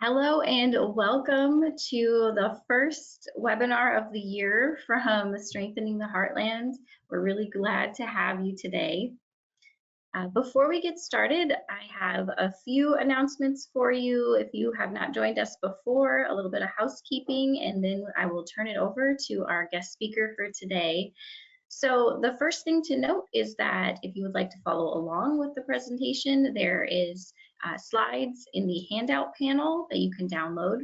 Hello and welcome to the first webinar of the year from Strengthening the Heartland. We're really glad to have you today. Before we get started, I have a few announcements for you. If you have not joined us before, a little bit of housekeeping, and then I will turn it over to our guest speaker for today. So the first thing to note is that if you would like to follow along with the presentation, there is slides in the handout panel that you can download.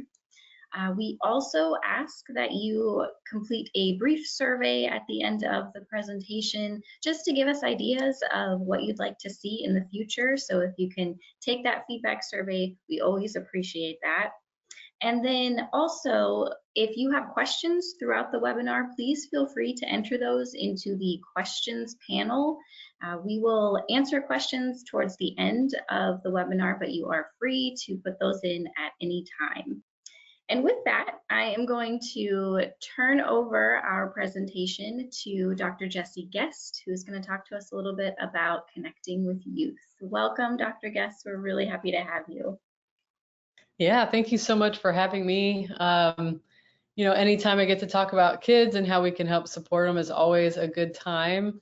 We also ask that you complete a brief survey at the end of the presentation just to give us ideas of what you'd like to see in the future. So if you can take that feedback survey, we always appreciate that. And then also, if you have questions throughout the webinar, please feel free to enter those into the questions panel. We will answer questions towards the end of the webinar, but you are free to put those in at any time. And with that, I am going to turn over our presentation to Dr. Jessie Guest, who's going to talk to us a little bit about connecting with youth. Welcome, Dr. Guest. We're really happy to have you. Yeah, thank you so much for having me. Anytime I get to talk about kids and how we can help support them is always a good time.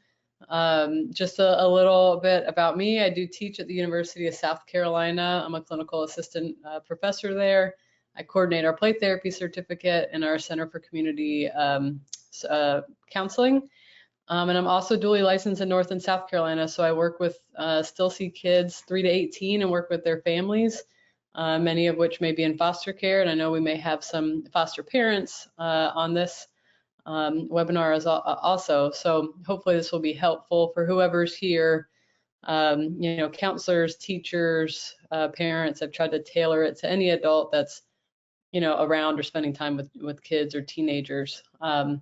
Just a little bit about me. I do teach at the University of South Carolina. I'm a clinical assistant professor there. I coordinate our play therapy certificate and our Center for Community Counseling. And I'm also dually licensed in North and South Carolina. So I work with still see kids 3 to 18 and work with their families. Many of which may be in foster care, and I know we may have some foster parents on this webinar as also. So hopefully this will be helpful for whoever's here. Counselors, teachers, parents. I've tried to tailor it to any adult that's around or spending time with kids or teenagers. So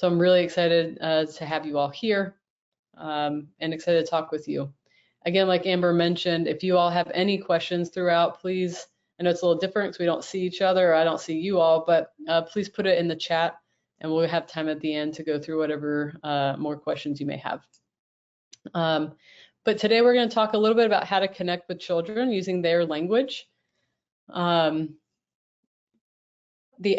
I'm really excited to have you all here and excited to talk with you. Again, like Amber mentioned, if you all have any questions throughout, please, I know it's a little different because we don't see each other, or I don't see you all, but please put it in the chat and we'll have time at the end to go through whatever more questions you may have. But today we're going to talk a little bit about how to connect with children using their language. The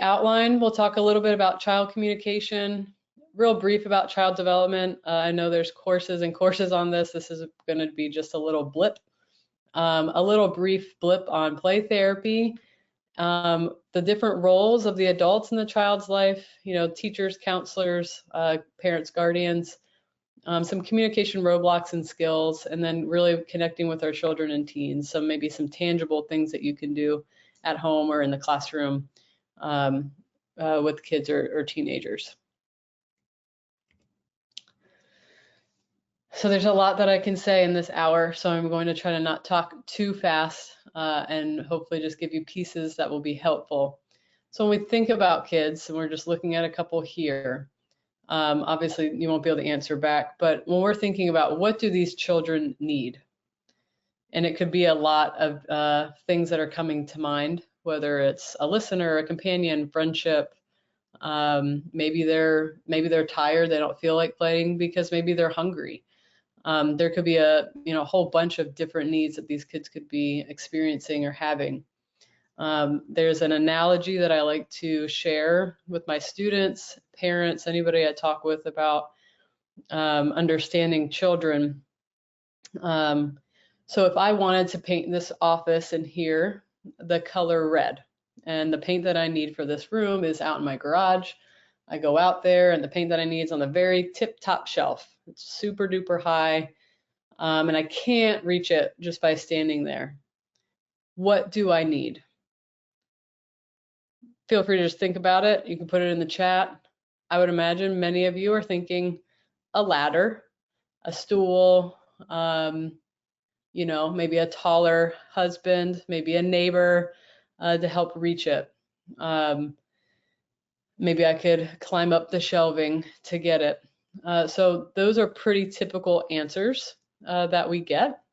outline, we'll talk a little bit about child communication, real brief about child development. I know there's courses and courses on this. This is going to be just a little blip, a little brief blip on play therapy, the different roles of the adults in the child's life, teachers, counselors, parents, guardians, some communication roadblocks and skills, and then really connecting with our children and teens. So maybe some tangible things that you can do at home or in the classroom with kids or teenagers. So there's a lot that I can say in this hour, so I'm going to try to not talk too fast and hopefully just give you pieces that will be helpful. So when we think about kids, and we're just looking at a couple here, obviously you won't be able to answer back, but when we're thinking about what do these children need, and it could be a lot of things that are coming to mind, whether it's a listener, a companion, friendship. Maybe they're tired, they don't feel like playing because maybe they're hungry. There could be a whole bunch of different needs that these kids could be experiencing or having. There's an analogy that I like to share with my students, parents, anybody I talk with about understanding children. So if I wanted to paint this office in here the color red, and the paint that I need for this room is out in my garage, I go out there and the paint that I need is on the very tip top shelf. It's super duper high and I can't reach it just by standing there. What do I need? Feel free to just think about it. You can put it in the chat. I would imagine many of you are thinking a ladder, a stool, maybe a taller husband, maybe a neighbor to help reach it. Maybe I could climb up the shelving to get it. So those are pretty typical answers that we get.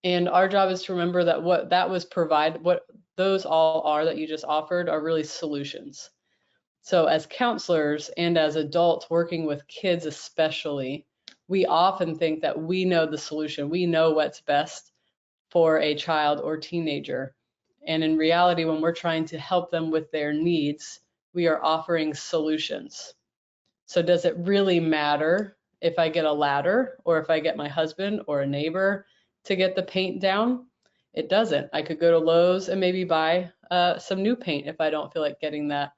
And our job is to remember that what those all are that you just offered are really solutions. So as counselors and as adults working with kids especially, we often think that we know the solution. We know what's best for a child or teenager. And in reality, when we're trying to help them with their needs, we are offering solutions. So does it really matter if I get a ladder or if I get my husband or a neighbor to get the paint down? It doesn't. I could go to Lowe's and maybe buy some new paint if I don't feel like getting that.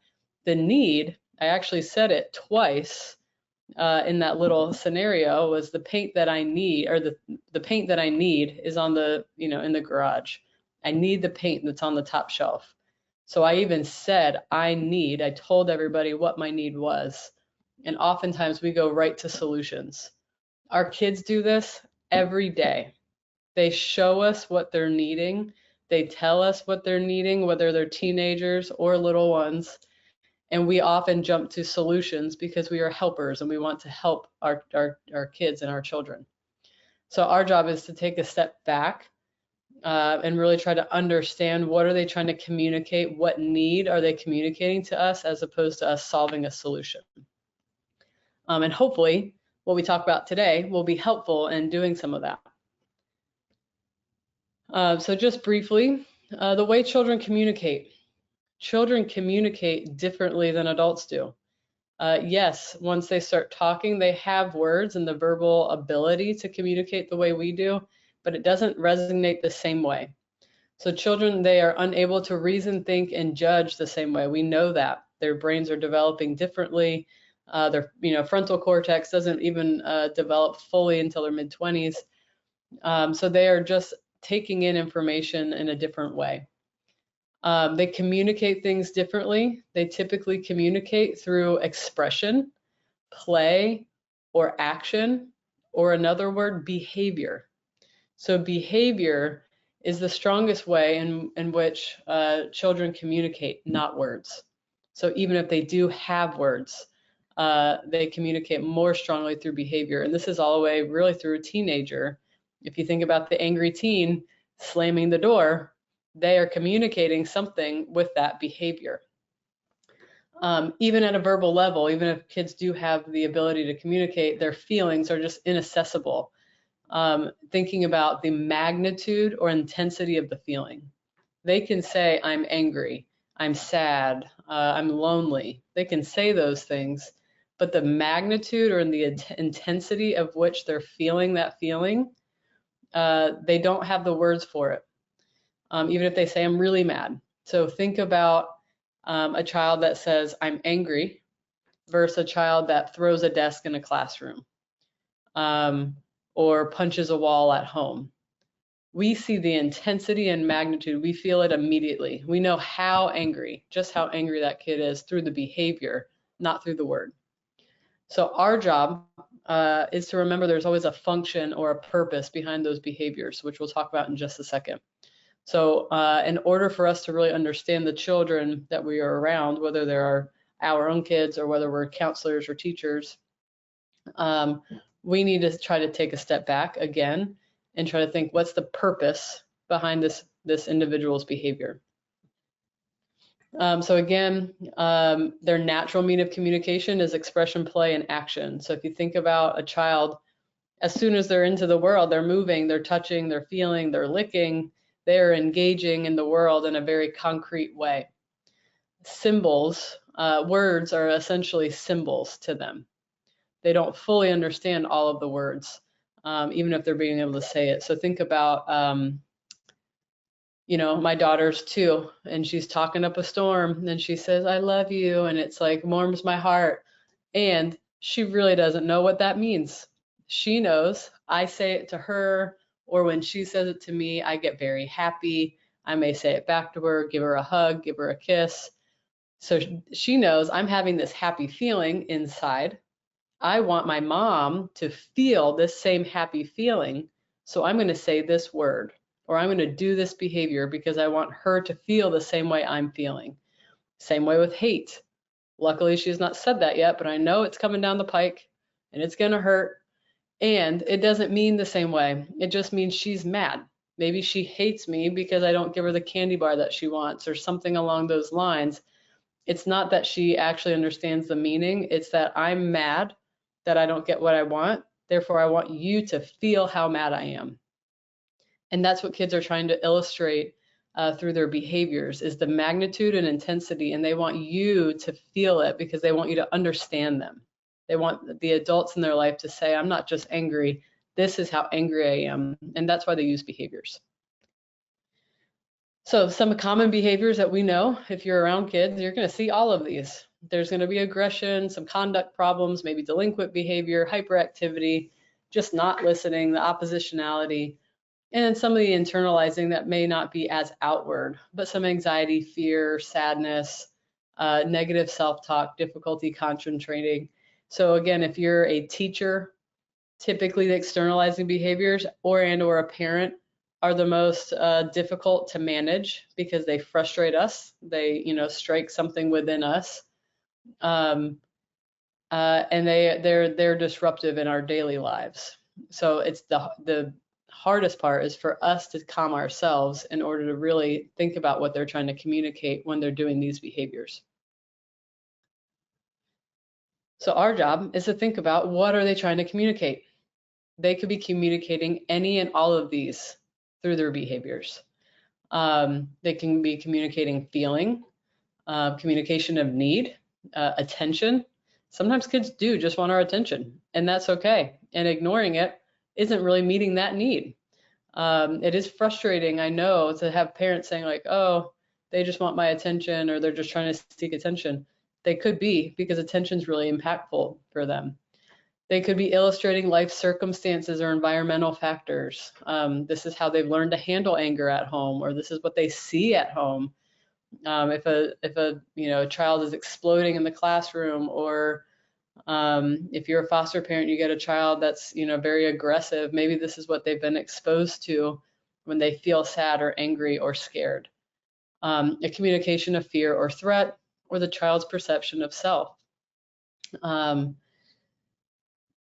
The need, I actually said it twice in that little scenario, was the paint that I need, or the paint that I need is on the, in the garage. I need the paint that's on the top shelf. So I even said I told everybody what my need was. And oftentimes we go right to solutions. Our kids do this every day. They show us what they're needing. They tell us what they're needing, whether they're teenagers or little ones. And we often jump to solutions because we are helpers and we want to help our kids and our children. So our job is to take a step back and really try to understand, what are they trying to communicate? What need are they communicating to us, as opposed to us solving a solution? And hopefully what we talk about today will be helpful in doing some of that. So just briefly, the way children communicate. Children communicate differently than adults do. Yes, once they start talking, they have words and the verbal ability to communicate the way we do, but it doesn't resonate the same way. So children, they are unable to reason, think, and judge the same way. We know that. Their brains are developing differently. Their frontal cortex doesn't even develop fully until their mid-20s. So they are just taking in information in a different way. They communicate things differently. They typically communicate through expression, play, or action, or another word, behavior. So behavior is the strongest way in which children communicate, not words. So even if they do have words, they communicate more strongly through behavior. And this is all the way really through a teenager. If you think about the angry teen slamming the door, they are communicating something with that behavior. Even at a verbal level, even if kids do have the ability to communicate, their feelings are just inaccessible. Thinking about the magnitude or intensity of the feeling. They can say, I'm angry, I'm sad, I'm lonely. They can say those things, but the magnitude or the intensity of which they're feeling that feeling, they don't have the words for it. Even if they say, I'm really mad. So think about a child that says, I'm angry, versus a child that throws a desk in a classroom or punches a wall at home. We see the intensity and magnitude. We feel it immediately. We know how angry, just how angry that kid is through the behavior, not through the word. So our job is to remember there's always a function or a purpose behind those behaviors, which we'll talk about in just a second. So in order for us to really understand the children that we are around, whether they're our own kids or whether we're counselors or teachers, we need to try to take a step back again and try to think, what's the purpose behind this individual's behavior? So again, their natural mean of communication is expression, play, and action. So if you think about a child, as soon as they're into the world, they're moving, they're touching, they're feeling, they're licking, they're engaging in the world in a very concrete way. Symbols, words are essentially symbols to them. They don't fully understand all of the words, even if they're being able to say it. So think about, my daughter's 2, and she's talking up a storm, and she says, I love you, and it's like warms my heart. And she really doesn't know what that means. She knows I say it to her, or when she says it to me, I get very happy. I may say it back to her, give her a hug, give her a kiss. So she knows I'm having this happy feeling inside. I want my mom to feel this same happy feeling. So I'm going to say this word, or I'm going to do this behavior because I want her to feel the same way I'm feeling. Same way with hate. Luckily, she's not said that yet, but I know it's coming down the pike and it's going to hurt. And it doesn't mean the same way. It just means she's mad. Maybe she hates me because I don't give her the candy bar that she wants or something along those lines. It's not that she actually understands the meaning. It's that I'm mad that I don't get what I want. Therefore, I want you to feel how mad I am. And that's what kids are trying to illustrate through their behaviors is the magnitude and intensity, and they want you to feel it because they want you to understand them. They want the adults in their life to say, I'm not just angry, this is how angry I am, and that's why they use behaviors. So some common behaviors that we know, if you're around kids, you're going to see all of these. There's going to be aggression, some conduct problems, maybe delinquent behavior, hyperactivity, just not listening, the oppositionality, and then some of the internalizing that may not be as outward, but some anxiety, fear, sadness, negative self-talk, difficulty concentrating. So again, if you're a teacher, typically the externalizing behaviors or a parent are the most difficult to manage because they frustrate us. They, strike something within us, and they're disruptive in our daily lives. So it's the hardest part is for us to calm ourselves in order to really think about what they're trying to communicate when they're doing these behaviors. So our job is to think about what are they trying to communicate. They could be communicating any and all of these through their behaviors. They can be communicating feeling, communication of need, attention. Sometimes kids do just want our attention, and that's okay. And ignoring it isn't really meeting that need. It is frustrating, I know, to have parents saying like, oh, they just want my attention, or they're just trying to seek attention. They could be, because attention is really impactful for them. They could be illustrating life circumstances or environmental factors. This is how they've learned to handle anger at home, or this is what they see at home. If a child is exploding in the classroom, or if you're a foster parent, you get a child that's very aggressive. Maybe this is what they've been exposed to when they feel sad or angry or scared. A communication of fear or threat, or the child's perception of self.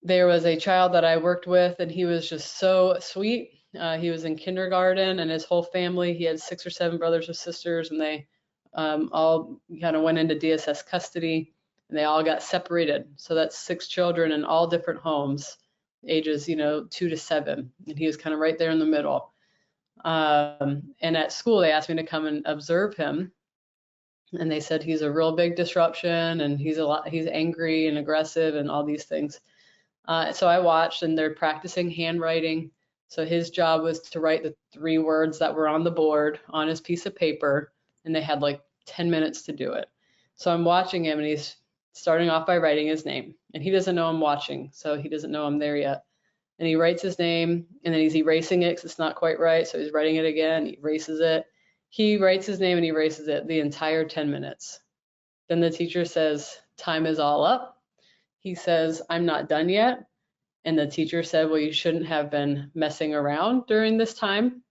There was a child that I worked with, and he was just so sweet. He was in kindergarten, and his whole family, he had 6 or 7 brothers or sisters, and they all kind of went into DSS custody, and they all got separated. So that's 6 children in all different homes, ages 2 to 7, and he was kind of right there in the middle. And at school, they asked me to come and observe him, and they said he's a real big disruption, and he's angry and aggressive and all these things. So I watched, and they're practicing handwriting. So his job was to write the 3 words that were on the board on his piece of paper, and they had like 10 minutes to do it. So I'm watching him, and he's starting off by writing his name, and he doesn't know I'm watching, so he doesn't know I'm there yet. And he writes his name, and then he's erasing it because it's not quite right, so he's writing it again, he erases it. He writes his name and he erases it the entire 10 minutes. Then the teacher says, time is all up. He says, I'm not done yet. And the teacher said, well, you shouldn't have been messing around during this time.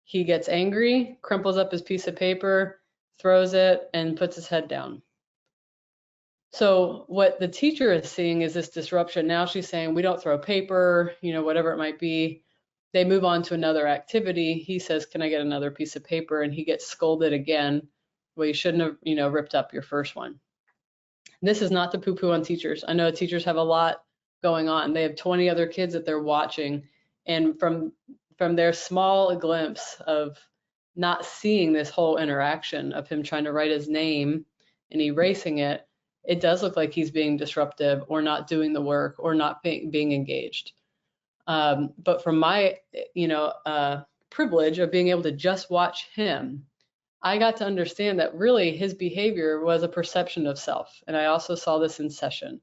He gets angry, crumples up his piece of paper, throws it, and puts his head down. So what the teacher is seeing is this disruption. Now she's saying, we don't throw paper, whatever it might be. They move on to another activity. He says, can I get another piece of paper? And he gets scolded again. Well, you shouldn't have, ripped up your first one. This is not to poo-poo on teachers. I know teachers have a lot going on. They have 20 other kids that they're watching. And from their small glimpse of not seeing this whole interaction of him trying to write his name and erasing it, it does look like he's being disruptive or not doing the work or not being engaged. But from my, privilege of being able to just watch him, I got to understand that really his behavior was a perception of self. And I also saw this in session.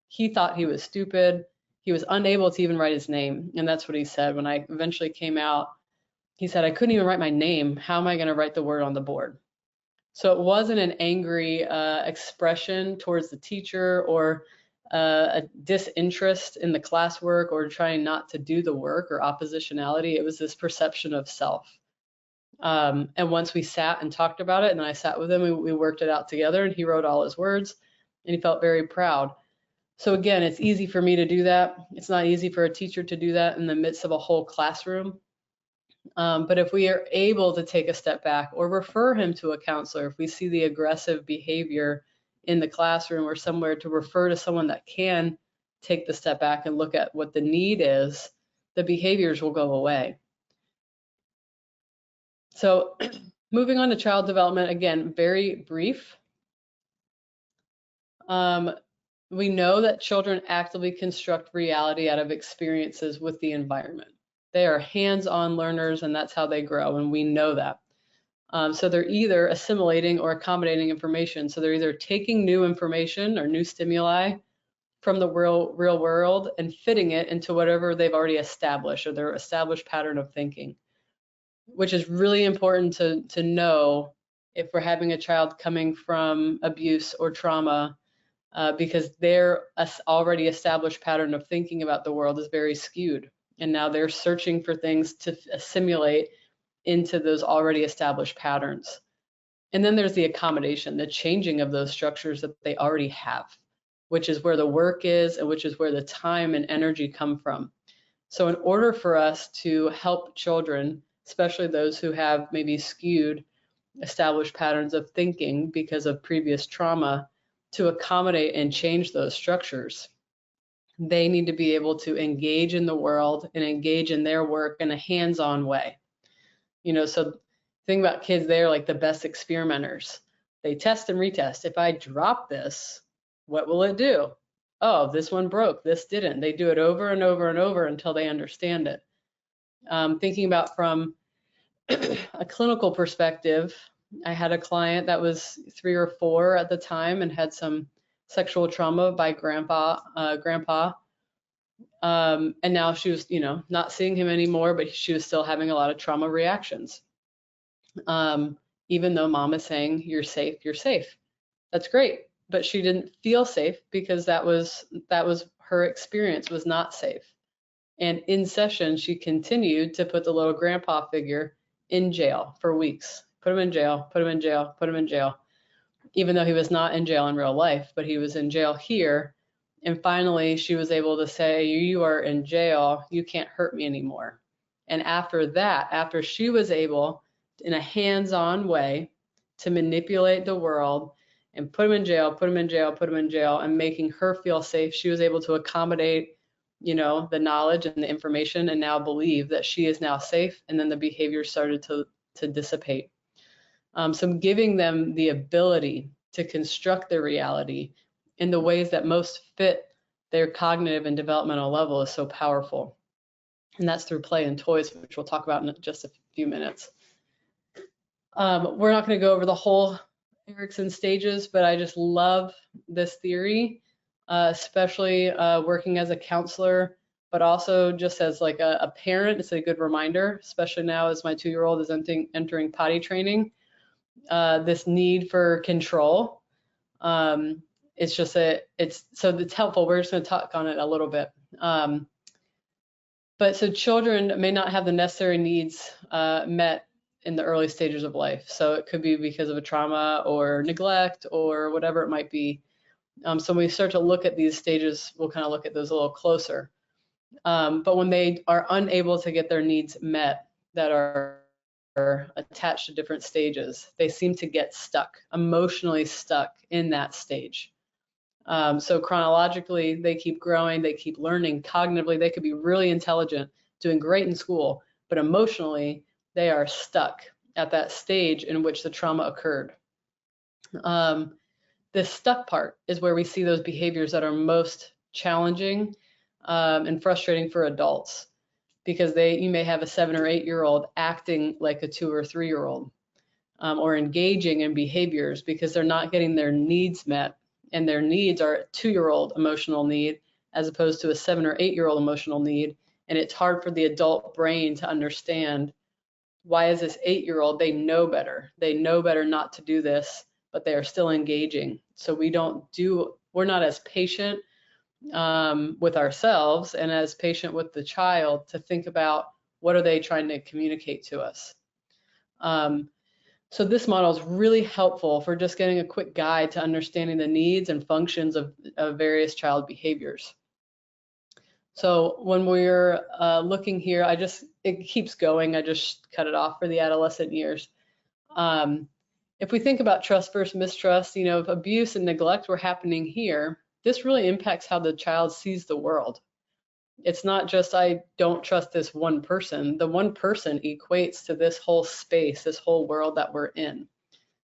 He thought he was stupid. He was unable to even write his name. And that's what he said when I eventually came out. He said, I couldn't even write my name. How am I going to write the word on the board? So it wasn't an angry expression towards the teacher or a disinterest in the classwork or trying not to do the work or oppositionality. It was this perception of self. And once we sat and talked about it, and I sat with him, we worked it out together, and he wrote all his words, and he felt very proud. So again, it's easy for me to do that. It's not easy for a teacher to do that in the midst of a whole classroom. But if we are able to take a step back or refer him to a counselor, if we see the aggressive behavior in the classroom or somewhere, to refer to someone that can take the step back and look at what the need is, the behaviors will go away. So moving on to child development, again, very brief. We know that children actively construct reality out of experiences with the environment. They are hands-on learners, and that's how they grow, and we know that. So they're either assimilating or accommodating information. So they're either taking new information or new stimuli from the real world and fitting it into whatever they've already established or their established pattern of thinking, which is really important to know if we're having a child coming from abuse or trauma, because their already established pattern of thinking about the world is very skewed. And now they're searching for things to assimilate into those already established patterns. And then there's the accommodation, the changing of those structures that they already have, which is where the work is and which is where the time and energy come from. So in order for us to help children, especially those who have maybe skewed established patterns of thinking because of previous trauma, to accommodate and change those structures, they need to be able to engage in the world and engage in their work in a hands-on way. You know, so think about kids, they're like the best experimenters. They test and retest. If I drop this, what will it do? Oh, this one broke, this didn't. They do it over and over and over until they understand it. Thinking about from a clinical perspective, I had a client that was 3 or 4 at the time and had some sexual trauma by grandpa. And now she was, you know, not seeing him anymore, but she was still having a lot of trauma reactions. Even though mom is saying, you're safe, you're safe. That's great. But she didn't feel safe because that was her experience was not safe. And in session, she continued to put the little grandpa figure in jail for weeks. Put him in jail, put him in jail, put him in jail, even though he was not in jail in real life, but he was in jail here. And finally, she was able to say, you are in jail, you can't hurt me anymore. And after that, after she was able, in a hands-on way, to manipulate the world and put him in jail, put him in jail, put him in jail, and making her feel safe, she was able to accommodate, you know, the knowledge and the information and now believe that she is now safe. And then the behavior started to dissipate. So giving them the ability to construct their reality in the ways that most fit their cognitive and developmental level is so powerful. And that's through play and toys, which we'll talk about in just a few minutes. We're not going to go over the whole Erikson stages, but I just love this theory, especially working as a counselor, but also just as like a parent. It's a good reminder, especially now as my 2-year-old is entering potty training. This need for control. It's just so it's helpful. We're just going to talk on it a little bit. But so children may not have the necessary needs met in the early stages of life. So it could be because of a trauma or neglect or whatever it might be. So when we start to look at these stages, we'll kind of look at those a little closer. But when they are unable to get their needs met that are attached to different stages, they seem to get stuck, emotionally stuck in that stage. So chronologically, they keep growing, they keep learning. Cognitively, they could be really intelligent, doing great in school, but emotionally, they are stuck at that stage in which the trauma occurred. The stuck part is where we see those behaviors that are most challenging and frustrating for adults, because you may have a 7 or 8-year-old acting like a 2 or 3-year-old, or engaging in behaviors because they're not getting their needs met, and their needs are a 2-year-old emotional need as opposed to a 7 or 8-year-old emotional need. And it's hard for the adult brain to understand, why is this 8-year-old, they know better not to do this, but they are still engaging. So we're not as patient with ourselves and as patient with the child to think about what are they trying to communicate to us. So this model is really helpful for just getting a quick guide to understanding the needs and functions of various child behaviors. So when we're looking here, it keeps going. I just cut it off for the adolescent years. If we think about trust versus mistrust, you know, if abuse and neglect were happening here, this really impacts how the child sees the world. It's not just I don't trust this one person. The one person equates to this whole space, this whole world that we're in.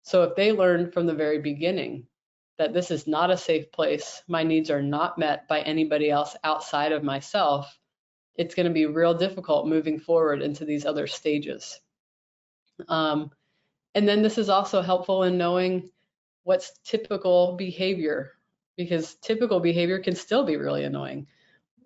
So if they learn from the very beginning that this is not a safe place, my needs are not met by anybody else outside of myself, it's going to be real difficult moving forward into these other stages. And then this is also helpful in knowing what's typical behavior, because typical behavior can still be really annoying.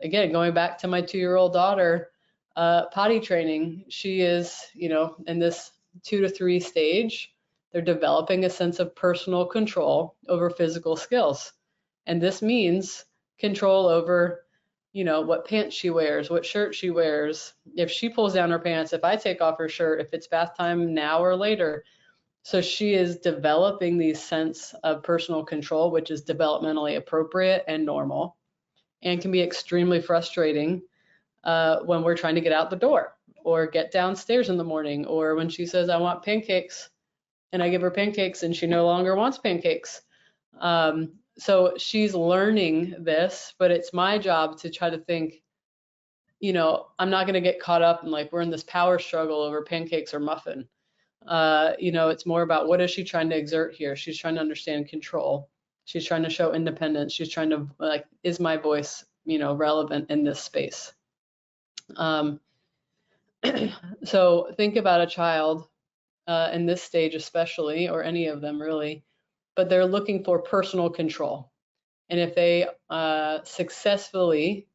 Again, going back to my 2-year-old daughter, potty training, she is, in this 2 to 3 stage, they're developing a sense of personal control over physical skills. And this means control over, what pants she wears, what shirt she wears. If she pulls down her pants, if I take off her shirt, if it's bath time now or later. So she is developing these sense of personal control, which is developmentally appropriate and normal, and can be extremely frustrating when we're trying to get out the door or get downstairs in the morning, or when she says, I want pancakes, and I give her pancakes and she no longer wants pancakes. So she's learning this, but it's my job to try to think, I'm not going to get caught up in like we're in this power struggle over pancakes or muffin. It's more about what is she trying to exert here? She's trying to understand control. She's trying to show independence. She's trying to is my voice, relevant in this space? So think about a child in this stage especially, or any of them really, but they're looking for personal control. And if they successfully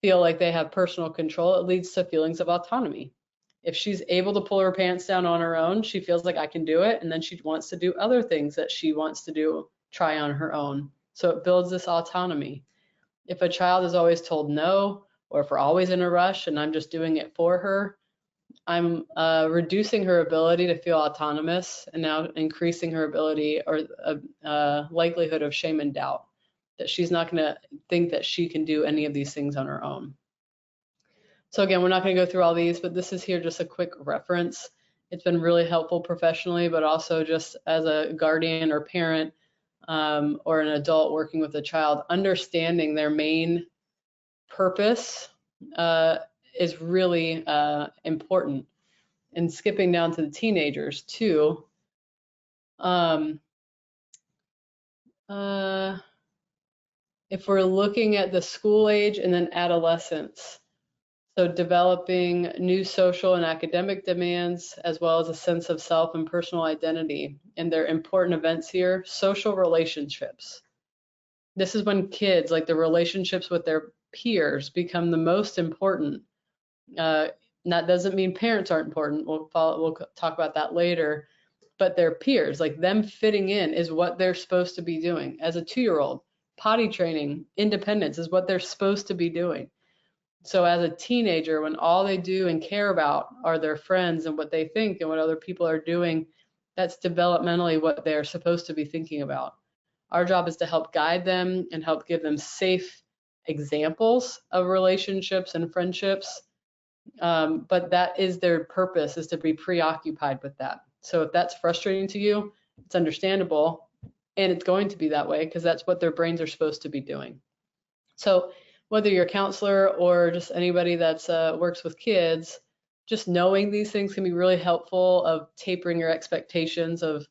feel like they have personal control, it leads to feelings of autonomy. If she's able to pull her pants down on her own, she feels like I can do it, and then she wants to do other things that she wants to do, try on her own. So it builds this autonomy. If a child is always told no, or if we're always in a rush and I'm just doing it for her, I'm reducing her ability to feel autonomous and now increasing her ability or likelihood of shame and doubt, that she's not going to think that she can do any of these things on her own. So again, we're not going to go through all these, but this is here just a quick reference. It's been really helpful professionally, but also just as a guardian or parent or an adult working with a child, understanding their main purpose is really important. And skipping down to the teenagers too. If we're looking at the school age and then adolescence, so developing new social and academic demands, as well as a sense of self and personal identity. And their important events here, social relationships. This is when kids, like the relationships with their peers, become the most important. That doesn't mean parents aren't important. We'll talk about that later. But their peers, like them fitting in, is what they're supposed to be doing. As a 2-year-old, potty training, independence is what they're supposed to be doing. So as a teenager, when all they do and care about are their friends and what they think and what other people are doing, that's developmentally what they're supposed to be thinking about. Our job is to help guide them and help give them safe examples of relationships and friendships. But that is their purpose, is to be preoccupied with that. So if that's frustrating to you, it's understandable, and it's going to be that way because that's what their brains are supposed to be doing. So whether you're a counselor or just anybody that's works with kids, just knowing these things can be really helpful of tapering your expectations of,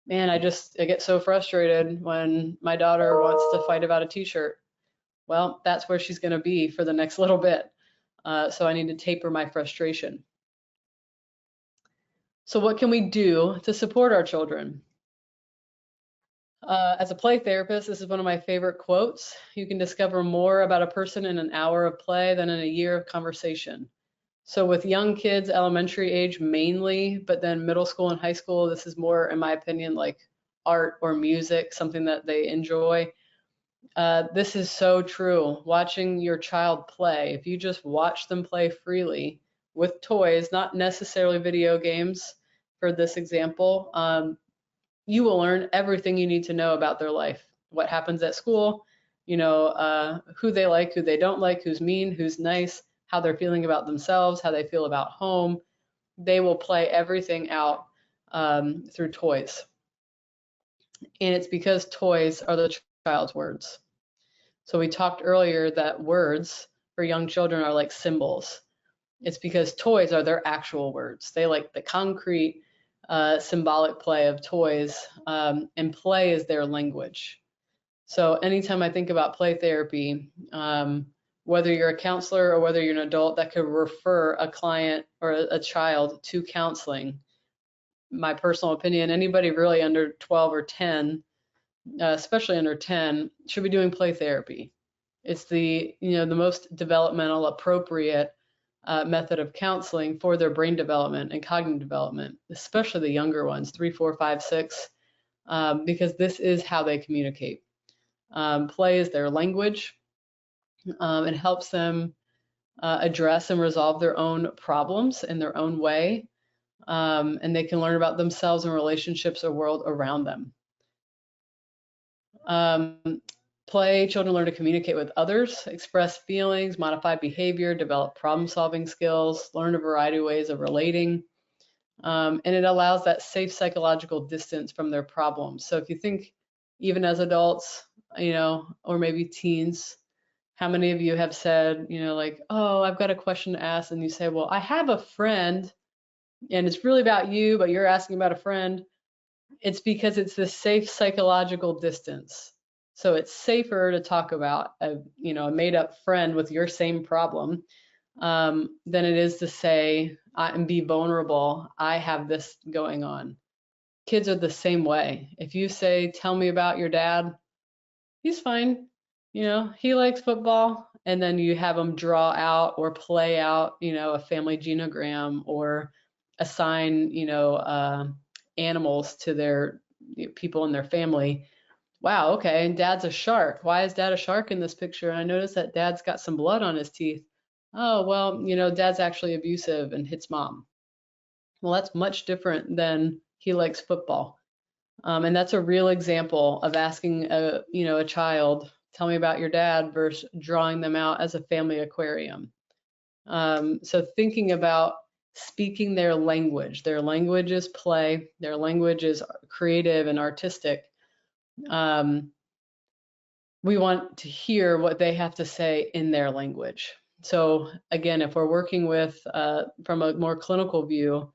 man, I get so frustrated when my daughter wants to fight about a t-shirt. Well, that's where she's going to be for the next little bit. So I need to taper my frustration. So what can we do to support our children? As a play therapist, this is one of my favorite quotes. You can discover more about a person in an hour of play than in a year of conversation. So with young kids, elementary age mainly, but then middle school and high school, this is more, in my opinion, like art or music, something that they enjoy. This is so true. Watching your child play, if you just watch them play freely with toys, not necessarily video games for this example, you will learn everything you need to know about their life, what happens at school, who they like, who they don't like, who's mean, who's nice, how they're feeling about themselves, how they feel about home. They will play everything out through toys. And it's because toys are the child's words. So we talked earlier that words for young children are like symbols. It's because toys are their actual words. They like the concrete, symbolic play of toys, and play is their language. So anytime I think about play therapy, whether you're a counselor or whether you're an adult that could refer a client or a child to counseling, my personal opinion, anybody really under 12 or 10, especially under 10, should be doing play therapy. It's the most developmental appropriate method of counseling for their brain development and cognitive development, especially the younger ones, 3, 4, 5, 6, because this is how they communicate. Play is their language. It helps them address and resolve their own problems in their own way, and they can learn about themselves and relationships or world around them. Play, children learn to communicate with others, express feelings, modify behavior, develop problem-solving skills, learn a variety of ways of relating, and it allows that safe psychological distance from their problems. So if you think, even as adults, or maybe teens, how many of you have said, like, oh, I've got a question to ask, and you say, well, I have a friend, and it's really about you, but you're asking about a friend. It's because it's this safe psychological distance. So it's safer to talk about a made-up friend with your same problem than it is to say and be vulnerable. I have this going on. Kids are the same way. If you say, tell me about your dad, he's fine. He likes football, and then you have them draw out or play out, a family genogram or assign, animals to their people in their family. Wow, okay, and dad's a shark. Why is dad a shark in this picture? And I noticed that dad's got some blood on his teeth. Oh, well, dad's actually abusive and hits mom. Well, that's much different than he likes football. And that's a real example of asking a child, tell me about your dad, versus drawing them out as a family aquarium. So thinking about speaking their language is play, their language is creative and artistic. We want to hear what they have to say in their language. So again, if we're working with, from a more clinical view,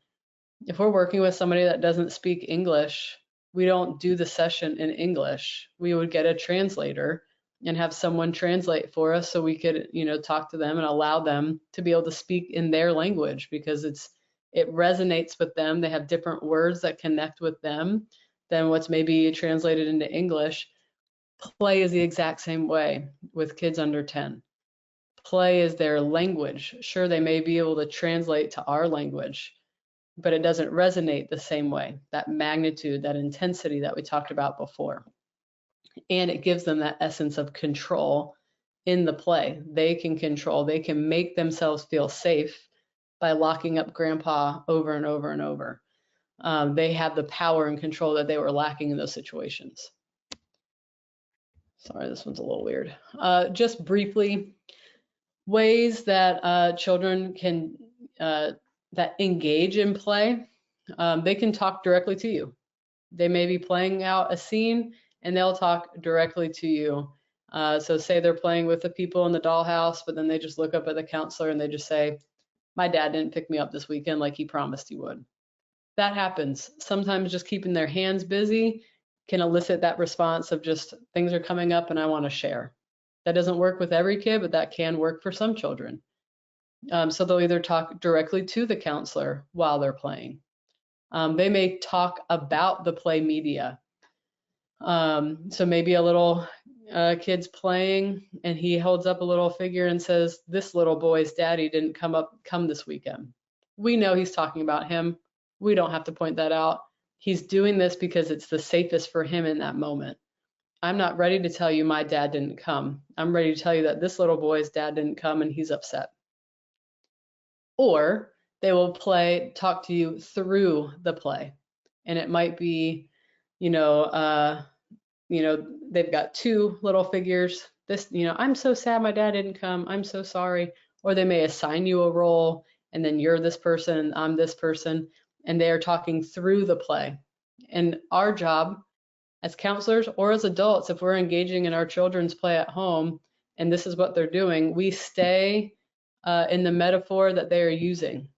if we're working with somebody that doesn't speak English, we don't do the session in English. We would get a translator and have someone translate for us so we could, talk to them and allow them to be able to speak in their language, because it resonates with them. They have different words that connect with them than what's maybe translated into English. Play is the exact same way with kids under 10. Play is their language. Sure, they may be able to translate to our language, but it doesn't resonate the same way, that magnitude, that intensity that we talked about before. And it gives them that essence of control in the play. They can control, they can make themselves feel safe by locking up grandpa over and over and over. They have the power and control that they were lacking in those situations. Sorry, this one's a little weird. Just briefly, ways that children can that engage in play, they can talk directly to you. They may be playing out a scene and they'll talk directly to you. So say they're playing with the people in the dollhouse, but then they just look up at the counselor and they just say, my dad didn't pick me up this weekend like he promised he would. That happens. Sometimes just keeping their hands busy can elicit that response of just things are coming up and I want to share. That doesn't work with every kid, but that can work for some children. So they'll either talk directly to the counselor while they're playing. They may talk about the play media. So maybe a little kid's playing and he holds up a little figure and says, this little boy's daddy didn't come this weekend. We know he's talking about him. We don't have to point that out. He's doing this because it's the safest for him in that moment. I'm not ready to tell you my dad didn't come. I'm ready to tell you that this little boy's dad didn't come and he's upset. Or they will talk to you through the play. And it might be, they've got two little figures. I'm so sad my dad didn't come. I'm so sorry. Or they may assign you a role and then you're this person and I'm this person, and they are talking through the play. And our job as counselors or as adults, if we're engaging in our children's play at home, and this is what they're doing, we stay in the metaphor that they are using.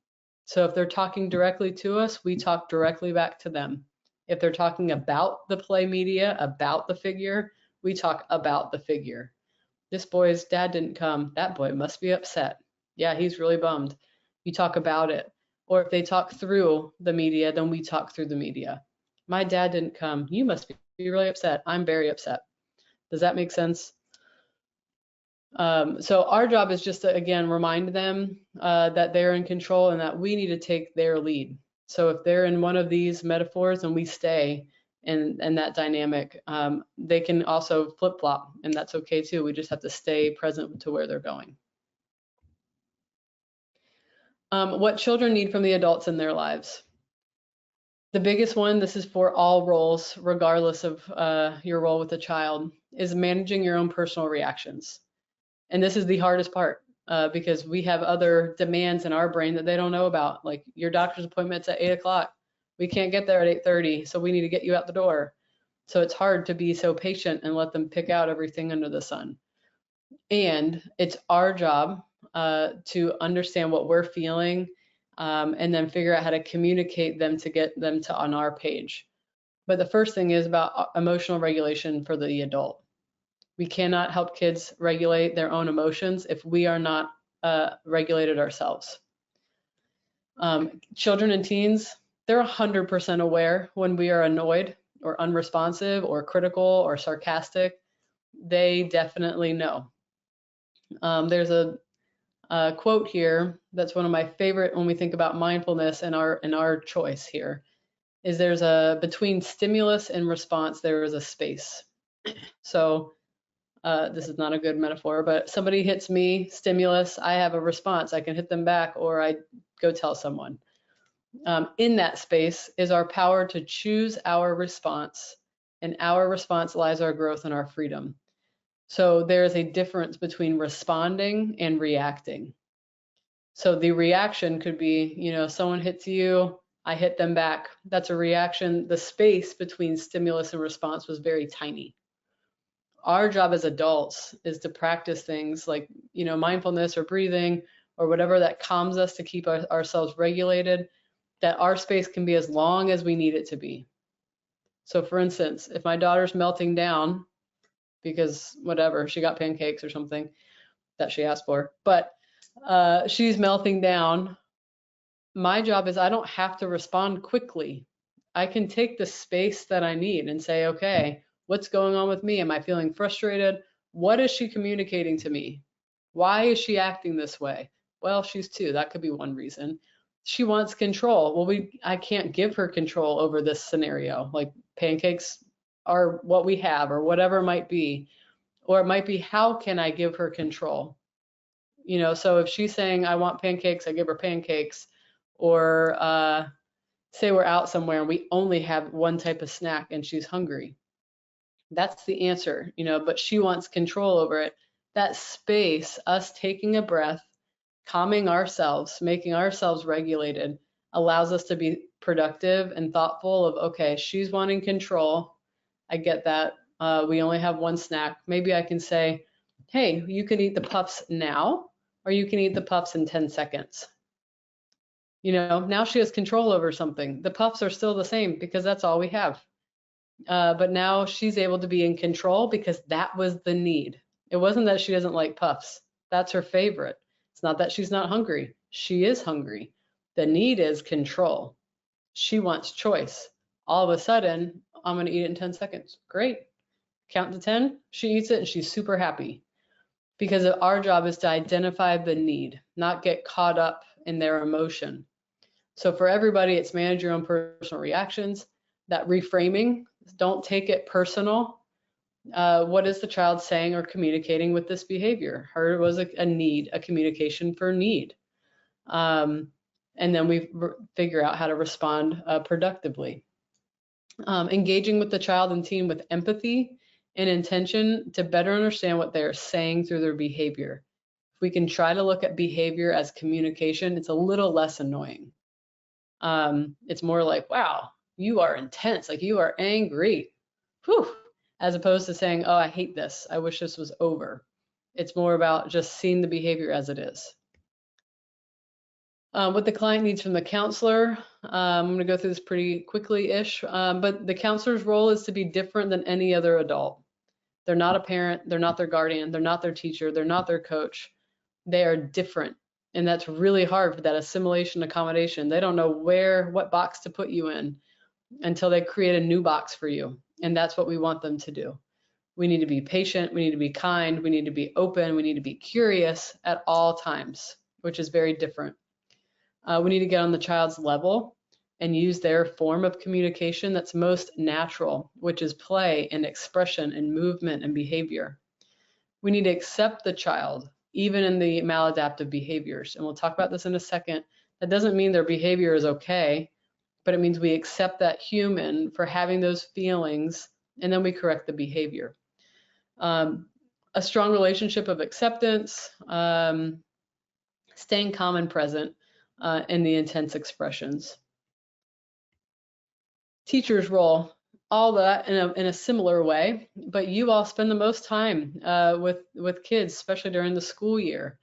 So if they're talking directly to us, we talk directly back to them. If they're talking about the play media, about the figure, we talk about the figure. This boy's dad didn't come. That boy must be upset. Yeah, he's really bummed. You talk about it. Or if they talk through the media, then we talk through the media. My dad didn't come. You must be really upset. I'm very upset. Does that make sense? So our job is just to, again, remind them that they're in control and that we need to take their lead. So if they're in one of these metaphors and we stay in that dynamic, they can also flip-flop, and that's okay too. We just have to stay present to where they're going. What children need from the adults in their lives. The biggest one, this is for all roles, regardless of your role with a child, is managing your own personal reactions. And this is the hardest part because we have other demands in our brain that they don't know about, like your doctor's appointment's at 8 o'clock. We can't get there at 8:30, so we need to get you out the door. So it's hard to be so patient and let them pick out everything under the sun. And it's our job to understand what we're feeling and then figure out how to communicate them to get them to on our page. But the first thing is about emotional regulation for the adult. We cannot help kids regulate their own emotions if we are not regulated ourselves. Children and teens, they're 100% aware when we are annoyed or unresponsive or critical or sarcastic. They definitely know. There's a quote here that's one of my favorite when we think about mindfulness and our choice here, is there's a between stimulus and response, there is a space. So this is not a good metaphor, but somebody hits me, stimulus, I have a response. I can hit them back or I go tell someone. In that space is our power to choose our response, and our response lies our growth and our freedom. So there is a difference between responding and reacting. So the reaction could be, you know, someone hits you, I hit them back. That's a reaction. The space between stimulus and response was very tiny. Our job as adults is to practice things like, you know, mindfulness or breathing or whatever that calms us to keep ourselves regulated, that our space can be as long as we need it to be. So for instance, if my daughter's melting down because whatever, she got pancakes or something that she asked for, but she's melting down, my job is I don't have to respond quickly. I can take the space that I need and say, okay, what's going on with me? Am I feeling frustrated? What is she communicating to me? Why is she acting this way? Well, she's 2. That could be one reason. She wants control. Well, I can't give her control over this scenario. Like pancakes are what we have or whatever it might be. Or it might be, how can I give her control? You know, so if she's saying, I want pancakes, I give her pancakes. Or say we're out somewhere and we only have one type of snack and she's hungry. That's the answer, you know, but she wants control over it. That space, us taking a breath, calming ourselves, making ourselves regulated, allows us to be productive and thoughtful of, okay, she's wanting control. I get that. We only have one snack. Maybe I can say, hey, you can eat the puffs now, or you can eat the puffs in 10 seconds. You know, now she has control over something. The puffs are still the same because that's all we have. But now she's able to be in control because that was the need. It wasn't that she doesn't like puffs. That's her favorite. It's not that she's not hungry. She is hungry. The need is control. She wants choice. All of a sudden, I'm going to eat it in 10 seconds. Great. Count to 10. She eats it and she's super happy. Because our job is to identify the need, not get caught up in their emotion. So for everybody, it's manage your own personal reactions. That reframing, don't take it personal. What is the child saying or communicating with this behavior? Her was a need, a communication for need. And then we figure out how to respond productively. Engaging with the child and teen with empathy and intention to better understand what they're saying through their behavior. If we can try to look at behavior as communication, it's a little less annoying. It's more like, wow, you are intense, like you are angry, whew, as opposed to saying, oh, I hate this, I wish this was over. It's more about just seeing the behavior as it is. What the client needs from the counselor, I'm going to go through this pretty quickly-ish, but the counselor's role is to be different than any other adult. They're not a parent, they're not their guardian, they're not their teacher, they're not their coach. They are different. And that's really hard for that assimilation accommodation. They don't know what box to put you in until they create a new box for you. And that's what we want them to do. We need to be patient, we need to be kind, we need to be open, we need to be curious at all times, which is very different. We need to get on the child's level and use their form of communication that's most natural, which is play and expression and movement and behavior. We need to accept the child, even in the maladaptive behaviors. And we'll talk about this in a second. That doesn't mean their behavior is okay, but it means we accept that human for having those feelings, and then we correct the behavior. A strong relationship of acceptance, staying calm and present, in the intense expressions. Teacher's role, all that in a similar way, but you all spend the most time with kids, especially during the school year.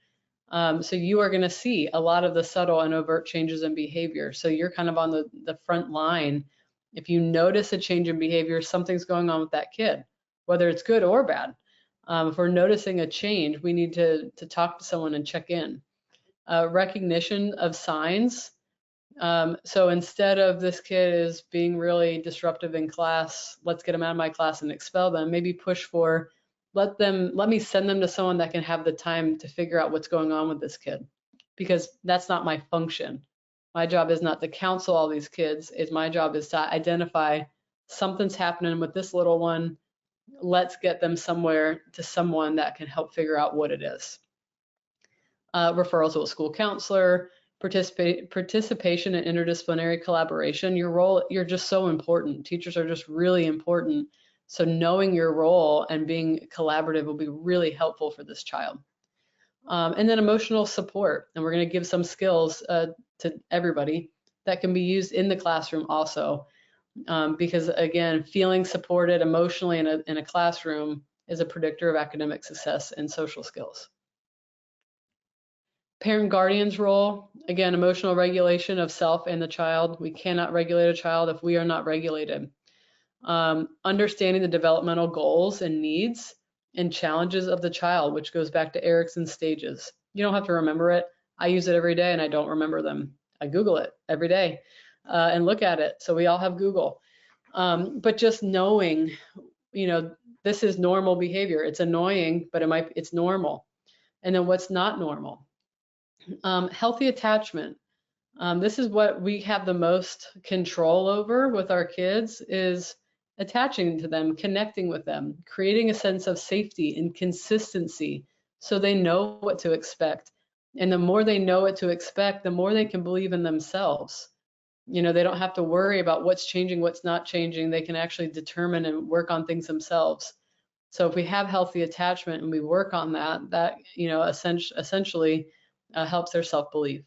So you are going to see a lot of the subtle and overt changes in behavior. So you're kind of on the front line. If you notice a change in behavior, something's going on with that kid, whether it's good or bad. If we're noticing a change, we need to talk to someone and check in. Recognition of signs. So instead of this kid is being really disruptive in class, let's get them out of my class and expel them, maybe push for, let me send them to someone that can have the time to figure out what's going on with this kid, because that's not my function. My job is not to counsel all these kids. My job is to identify something's happening with this little one. Let's get them somewhere to someone that can help figure out what it is. Referrals to a school counselor, participation in interdisciplinary collaboration. Your role, you're just so important. Teachers are just really important. So knowing your role and being collaborative will be really helpful for this child. And then emotional support. And we're going to give some skills to everybody that can be used in the classroom also. Because again, feeling supported emotionally in a classroom is a predictor of academic success and social skills. Parent guardian's role, again, emotional regulation of self and the child. We cannot regulate a child if we are not regulated. Understanding the developmental goals and needs and challenges of the child, which goes back to Erickson's stages. You don't have to remember it. I use it every day and I don't remember them. I Google it every day and look at it. So we all have Google. But just knowing, this is normal behavior. It's annoying, but it's normal. And then what's not normal? Healthy attachment. This is what we have the most control over with our kids, is attaching to them, connecting with them, creating a sense of safety and consistency so they know what to expect. And the more they know what to expect, the more they can believe in themselves. They don't have to worry about what's changing, what's not changing. They can actually determine and work on things themselves. So if we have healthy attachment and we work on that essentially helps their self-belief.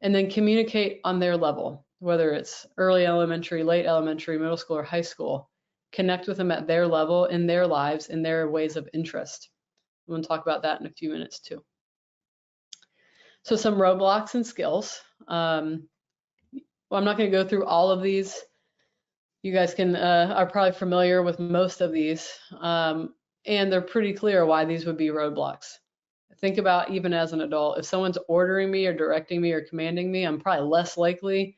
And then communicate on their level, whether it's early elementary, late elementary, middle school, or high school. Connect with them at their level, in their lives, in their ways of interest. I'm going to talk about that in a few minutes too. So some roadblocks and skills. I'm not going to go through all of these. You guys are probably familiar with most of these, and they're pretty clear why these would be roadblocks. Think about, even as an adult, if someone's ordering me or directing me or commanding me, I'm probably less likely.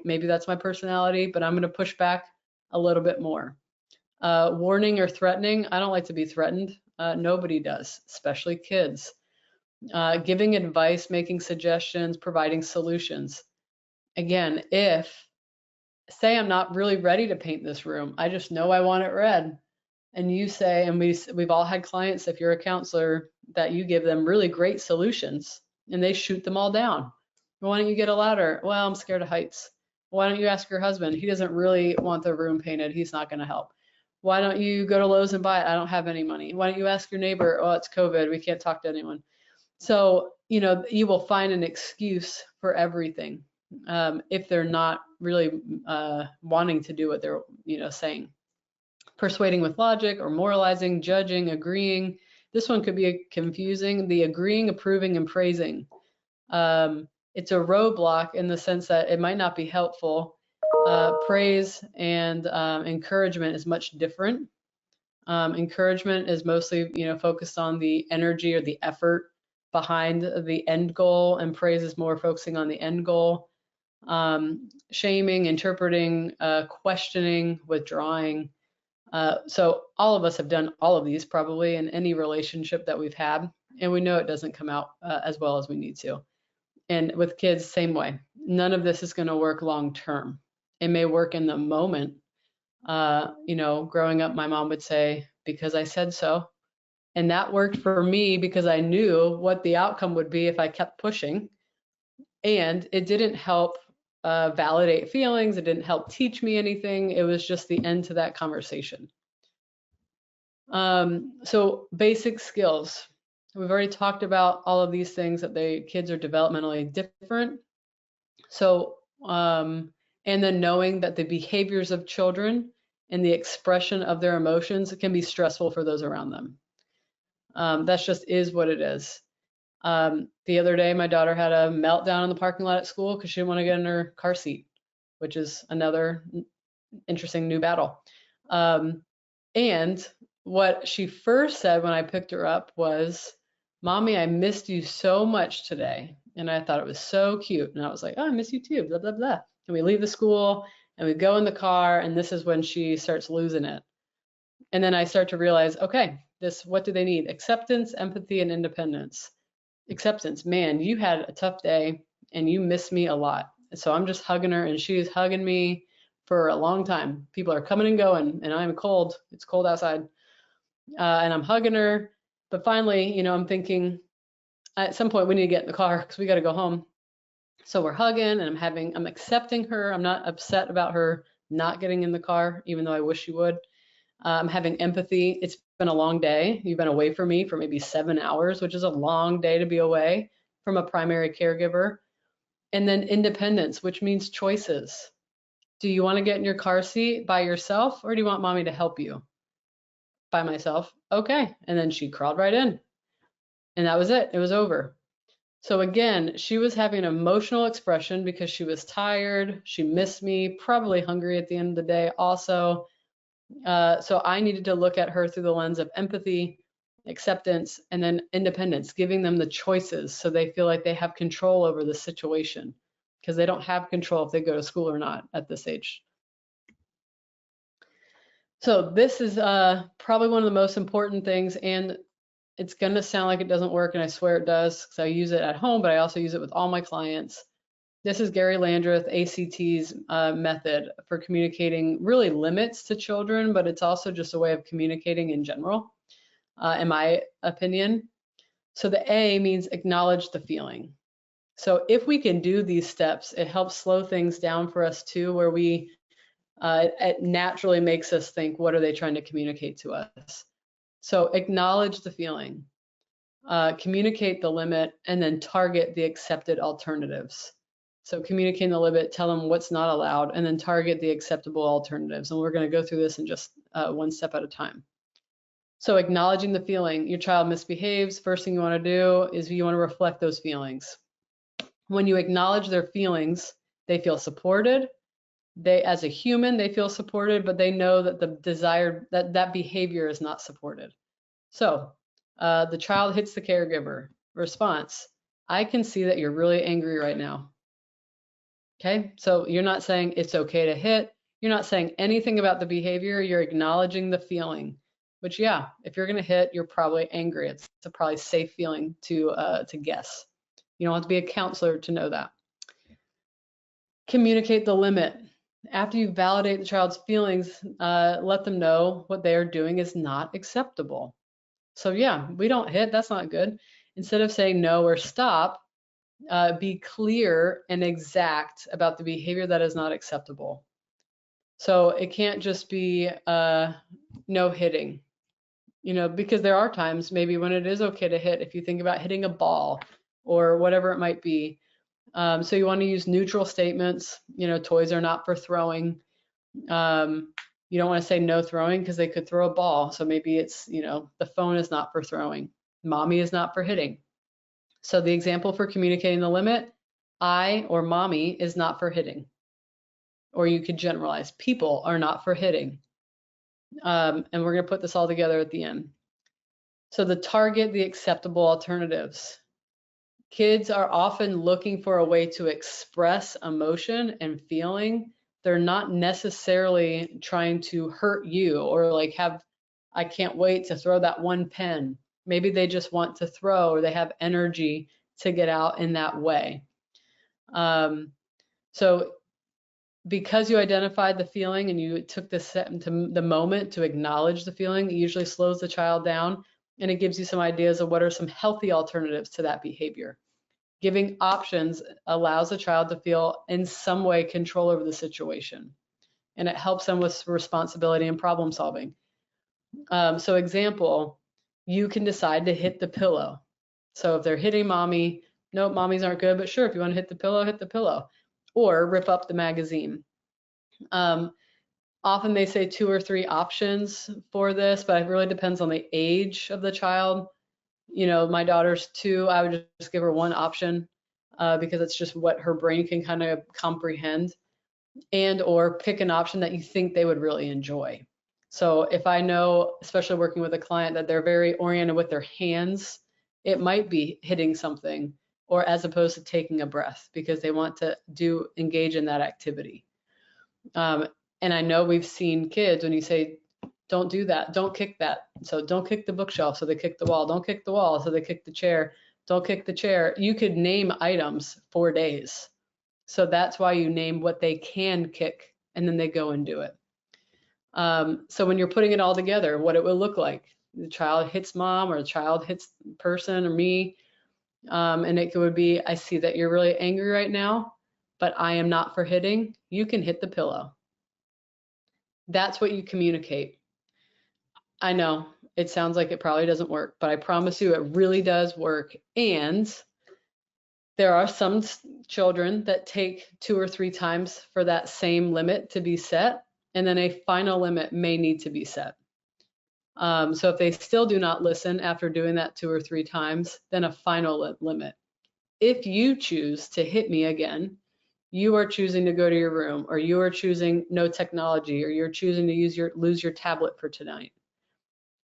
Maybe that's my personality, but I'm going to push back a little bit more. Warning or threatening. I don't like to be threatened. Nobody does, especially kids. Giving advice, making suggestions, providing solutions. Again, say I'm not really ready to paint this room, I just know I want it red. And you say, and we've all had clients, if you're a counselor, that you give them really great solutions and they shoot them all down. Why don't you get a ladder? Well, I'm scared of heights. Why don't you ask your husband? He doesn't really want the room painted. He's not going to help. Why don't you go to Lowe's and buy it? I don't have any money. Why don't you ask your neighbor? Oh, it's COVID. We can't talk to anyone. So, you will find an excuse for everything if they're not really wanting to do what they're, saying. Persuading with logic or moralizing, judging, agreeing, This one could be confusing, the agreeing, approving, and praising. It's a roadblock in the sense that it might not be helpful. Praise and encouragement is much different. Encouragement is mostly, focused on the energy or the effort behind the end goal, and praise is more focusing on the end goal. Shaming, interpreting, questioning, withdrawing. So all of us have done all of these probably in any relationship that we've had, and we know it doesn't come out as well as we need to. And with kids, same way. None of this is going to work long term. It may work in the moment. Growing up, my mom would say, because I said so. And that worked for me because I knew what the outcome would be if I kept pushing. And it didn't help validate feelings. It didn't help teach me anything. It was just the end to that conversation. So basic skills. We've already talked about all of these things, that the kids are developmentally different. So, and then knowing that the behaviors of children and the expression of their emotions can be stressful for those around them. That's just is what it is. The other day, my daughter had a meltdown in the parking lot at school because she didn't want to get in her car seat, which is another interesting new battle. And what she first said when I picked her up was, "Mommy, I missed you so much today." And I thought it was so cute. And I was like, "Oh, I miss you too, blah, blah, blah." And we leave the school and we go in the car, and this is when she starts losing it. And then I start to realize, okay, what do they need? Acceptance, empathy, and independence. Acceptance, man, you had a tough day and you miss me a lot. So I'm just hugging her, and she's hugging me for a long time. People are coming and going, and I'm cold. It's cold outside. And I'm hugging her. But finally, I'm thinking at some point we need to get in the car because we got to go home. So we're hugging, and I'm accepting her. I'm not upset about her not getting in the car, even though I wish she would. I'm having empathy. It's been a long day. You've been away from me for maybe 7 hours, which is a long day to be away from a primary caregiver. And then independence, which means choices. Do you want to get in your car seat by yourself, or do you want mommy to help you? By myself. Okay. And then she crawled right in. And that was it. It was over. So again, she was having an emotional expression because she was tired. She missed me, probably hungry at the end of the day also. So I needed to look at her through the lens of empathy, acceptance, and then independence, giving them the choices so they feel like they have control over the situation, because they don't have control if they go to school or not at this age. So this is probably one of the most important things, and it's going to sound like it doesn't work, and I swear it does, because I use it at home, but I also use it with all my clients. This is Gary Landreth, ACT's method for communicating really limits to children, but it's also just a way of communicating in general, in my opinion. So the A means acknowledge the feeling. So if we can do these steps, it helps slow things down for us too, where it naturally makes us think, what are they trying to communicate to us? So acknowledge the feeling, communicate the limit, and then target the accepted alternatives. So communicating the limit, tell them what's not allowed, and then target the acceptable alternatives. And we're going to go through this in just one step at a time. So acknowledging the feeling, your child misbehaves, first thing you want to do is you want to reflect those feelings. When you acknowledge their feelings, they feel supported. As a human, they feel supported, but they know that the desired, that behavior is not supported. So the child hits the caregiver. Response, I can see that you're really angry right now. Okay, so you're not saying it's okay to hit. You're not saying anything about the behavior. You're acknowledging the feeling, which, yeah, if you're going to hit, you're probably angry. It's a probably safe feeling to guess. You don't have to be a counselor to know that. Communicate the limit. After you validate the child's feelings, let them know what they are doing is not acceptable. So yeah, we don't hit, that's not good. Instead of saying no or stop, be clear and exact about the behavior that is not acceptable. So it can't just be no hitting, because there are times maybe when it is okay to hit, if you think about hitting a ball or whatever it might be. So you want to use neutral statements, toys are not for throwing. You don't want to say no throwing because they could throw a ball. So maybe it's, the phone is not for throwing. Mommy is not for hitting. So the example for communicating the limit, I or mommy is not for hitting. Or you could generalize, people are not for hitting. And we're going to put this all together at the end. So the target, the acceptable alternatives. Kids are often looking for a way to express emotion and feeling. They're not necessarily trying to hurt you or like I can't wait to throw that one pen. Maybe they just want to throw, or they have energy to get out in that way. So because you identified the feeling and you took the moment to acknowledge the feeling, it usually slows the child down, and it gives you some ideas of what are some healthy alternatives to that behavior. Giving options allows a child to feel in some way control over the situation, and it helps them with responsibility and problem solving. So example, you can decide to hit the pillow. So if they're hitting mommy, nope, mommies aren't good, but sure, if you want to hit the pillow, hit the pillow, or rip up the magazine. Often they say 2 or 3 options for this, but it really depends on the age of the child. My daughter's 2, I would just give her one option because it's just what her brain can kind of comprehend, and or pick an option that you think they would really enjoy. So if I know, especially working with a client, that they're very oriented with their hands, it might be hitting something, or as opposed to taking a breath, because they want to engage in that activity. And I know we've seen kids, when you say, don't do that, don't kick that. So don't kick the bookshelf, so they kick the wall. Don't kick the wall, so they kick the chair. Don't kick the chair. You could name items for days. So that's why you name what they can kick, and then they go and do it. So when you're putting it all together, what it will look like. The child hits mom, or the child hits person or me. And it would be, I see that you're really angry right now, but I am not for hitting. You can hit the pillow. That's what you communicate. I know it sounds like it probably doesn't work, but I promise you it really does work. And there are some children that take 2 or 3 times for that same limit to be set, and then a final limit may need to be set. So if they still do not listen after doing that 2 or 3 times, then a final limit. If you choose to hit me again, you are choosing to go to your room, or you are choosing no technology, or you're choosing to lose your tablet for tonight.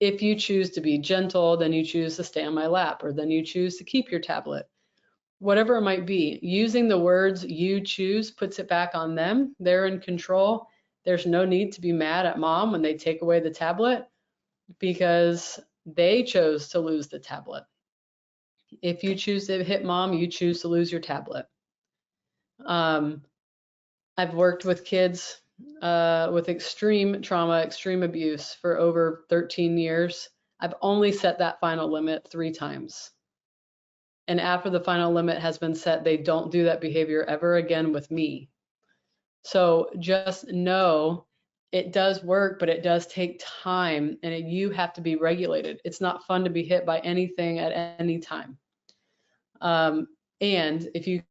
If you choose to be gentle, then you choose to stay on my lap, or then you choose to keep your tablet. Whatever it might be, using the words you choose puts it back on them. They're in control. There's no need to be mad at mom when they take away the tablet, because they chose to lose the tablet. If you choose to hit mom, you choose to lose your tablet. I've worked with kids with extreme trauma, extreme abuse for over 13 years. I've only set that final limit 3 times. And after the final limit has been set, they don't do that behavior ever again with me. So just know it does work, but it does take time, and you have to be regulated. It's not fun to be hit by anything at any time. And if you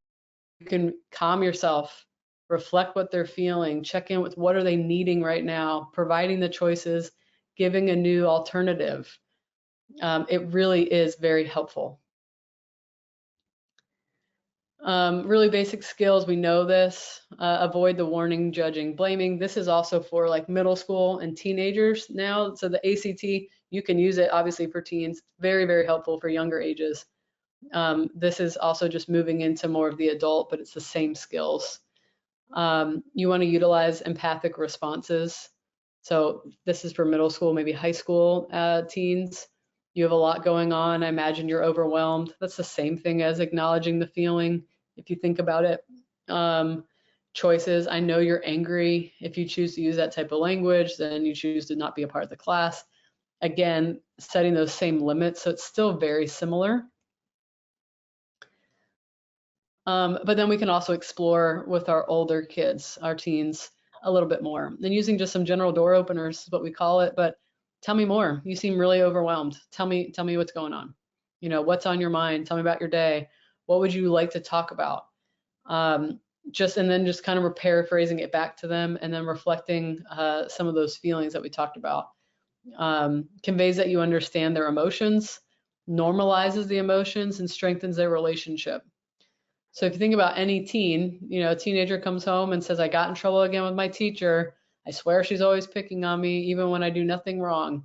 can calm yourself, reflect what they're feeling, check in with what are they needing right now, providing the choices, giving a new alternative, it really is very helpful. Really basic skills, we know this. Avoid the warning, judging, blaming. This is also for like middle school and teenagers now. So the ACT, you can use it obviously for teens. Very, very helpful for younger ages. This is also just moving into more of the adult, but it's the same skills. You want to utilize empathic responses. So this is for middle school, maybe high school teens. You have a lot going on. I imagine you're overwhelmed. That's the same thing as acknowledging the feeling, if you think about it. Choices, I know you're angry. If you choose to use that type of language, then you choose to not be a part of the class. Again, setting those same limits, so it's still very similar. But then we can also explore with our older kids, our teens, a little bit more. And using just some general door openers is what we call it, but tell me more. You seem really overwhelmed. Tell me what's going on. What's on your mind? Tell me about your day. What would you like to talk about? and then just kind of paraphrasing it back to them, and then reflecting some of those feelings that we talked about. Conveys that you understand their emotions, normalizes the emotions, and strengthens their relationship. So if you think about any teen, a teenager comes home and says, I got in trouble again with my teacher. I swear she's always picking on me, even when I do nothing wrong.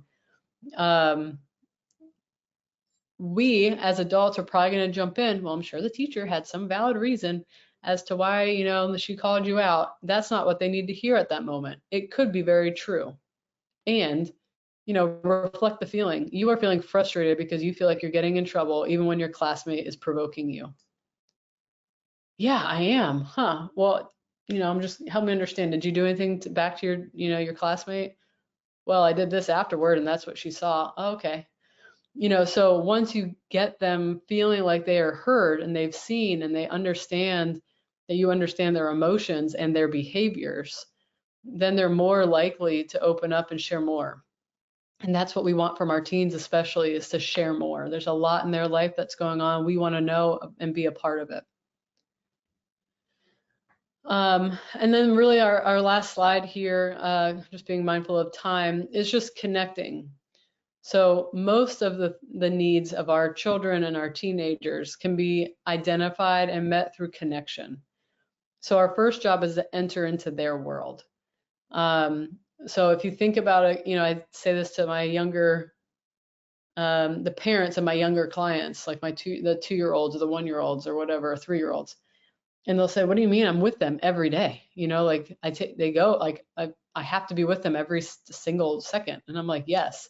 We as adults are probably going to jump in. Well, I'm sure the teacher had some valid reason as to why, she called you out. That's not what they need to hear at that moment. It could be very true. And, reflect the feeling. You are feeling frustrated because you feel like you're getting in trouble even when your classmate is provoking you. Yeah, I am. Huh. Well, I'm just help me understand. Did you do anything back to your classmate? Well, I did this afterward and that's what she saw. Oh, okay. So once you get them feeling like they are heard and they've seen and they understand that you understand their emotions and their behaviors, then they're more likely to open up and share more. And that's what we want from our teens, especially, is to share more. There's a lot in their life that's going on. We want to know and be a part of it. And then really our last slide here, just being mindful of time, is just connecting. So most of the needs of our children and our teenagers can be identified and met through connection. So our first job is to enter into their world. So if you think about it, I say this to my younger, the parents of my younger clients, like the 2-year-olds or the 1-year-olds or whatever, 3-year-olds. And they'll say, what do you mean? I'm with them every day. Like they go, like I have to be with them every single second. And I'm like, yes,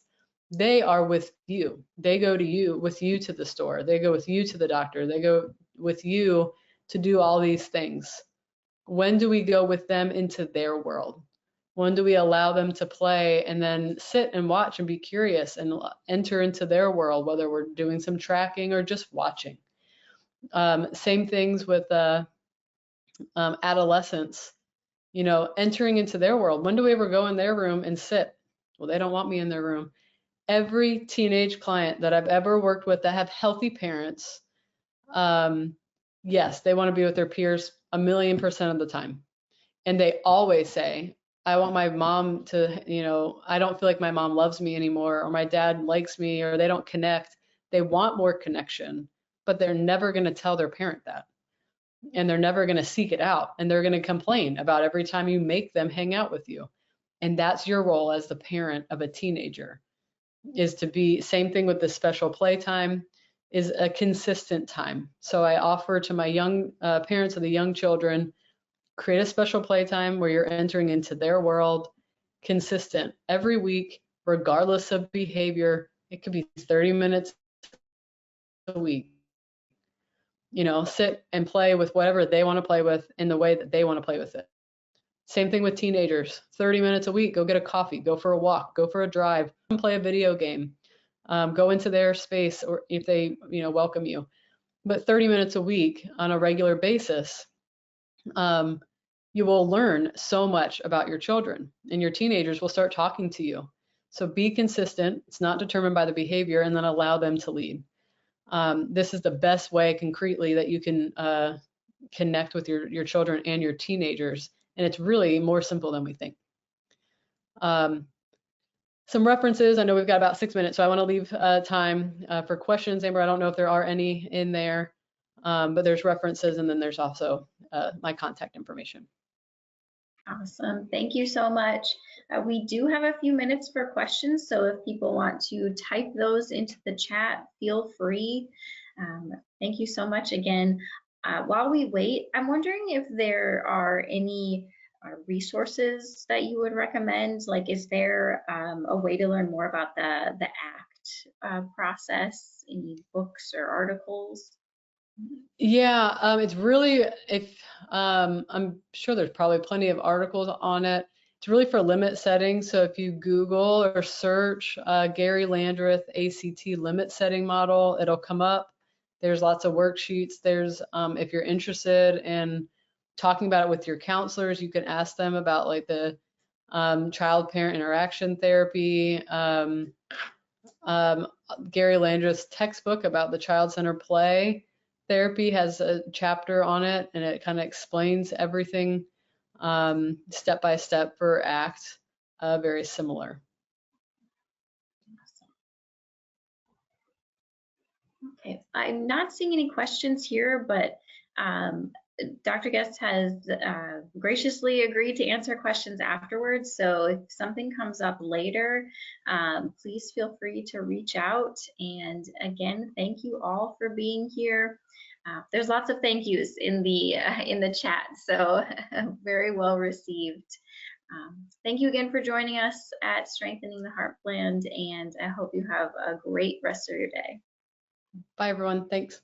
they are with you. They go to you, with you to the store. They go with you to the doctor. They go with you to do all these things. When do we go with them into their world? When do we allow them to play and then sit and watch and be curious and enter into their world, whether we're doing some tracking or just watching? Same things with adolescents, entering into their world. When do we ever go in their room and sit? Well, they don't want me in their room. Every teenage client that I've ever worked with that have healthy parents, yes, they want to be with their peers 1,000,000% of the time. And they always say, I want my mom to, I don't feel like my mom loves me anymore, or my dad likes me, or they don't connect. They want more connection, but they're never going to tell their parent that. And they're never going to seek it out. And they're going to complain about every time you make them hang out with you. And that's your role as the parent of a teenager, is to be, same thing with the special playtime, is a consistent time. So I offer to my young parents of the young children, create a special playtime where you're entering into their world, consistent every week, regardless of behavior. It could be 30 minutes a week. Sit and play with whatever they want to play with in the way that they want to play with it. Same thing with teenagers, 30 minutes a week, go get a coffee, go for a walk, go for a drive, play a video game, go into their space, or if they, welcome you. But 30 minutes a week on a regular basis, you will learn so much about your children, and your teenagers will start talking to you. So be consistent. It's not determined by the behavior, and then allow them to lead. This is the best way concretely that you can connect with your children and your teenagers. And it's really more simple than we think. Some references. I know we've got about 6 minutes, so I want to leave time for questions. Amber, I don't know if there are any in there, but there's references, and then there's also my contact information. Awesome. Thank you so much. We do have a few minutes for questions, so if people want to type those into the chat, feel free. Thank you so much again. While we wait, I'm wondering if there are any resources that you would recommend. Like, is there a way to learn more about the ACT process? Any books or articles? Yeah, it's really, I'm sure there's probably plenty of articles on it. It's really for limit setting. So if you Google or search Gary Landreth ACT limit setting model, it'll come up. There's lots of worksheets. There's, if you're interested in talking about it with your counselors, you can ask them about like the child-parent interaction therapy, Gary Landreth's textbook about the child-centered play. therapy has a chapter on it, and it kind of explains everything step by step for ACT, very similar. Okay, I'm not seeing any questions here, but Dr. Guest has graciously agreed to answer questions afterwards. So if something comes up later, please feel free to reach out. And again, thank you all for being here. There's lots of thank yous in the chat, so very well received. Thank you again for joining us at Strengthening the Heartland, and I hope you have a great rest of your day. Bye, everyone. Thanks.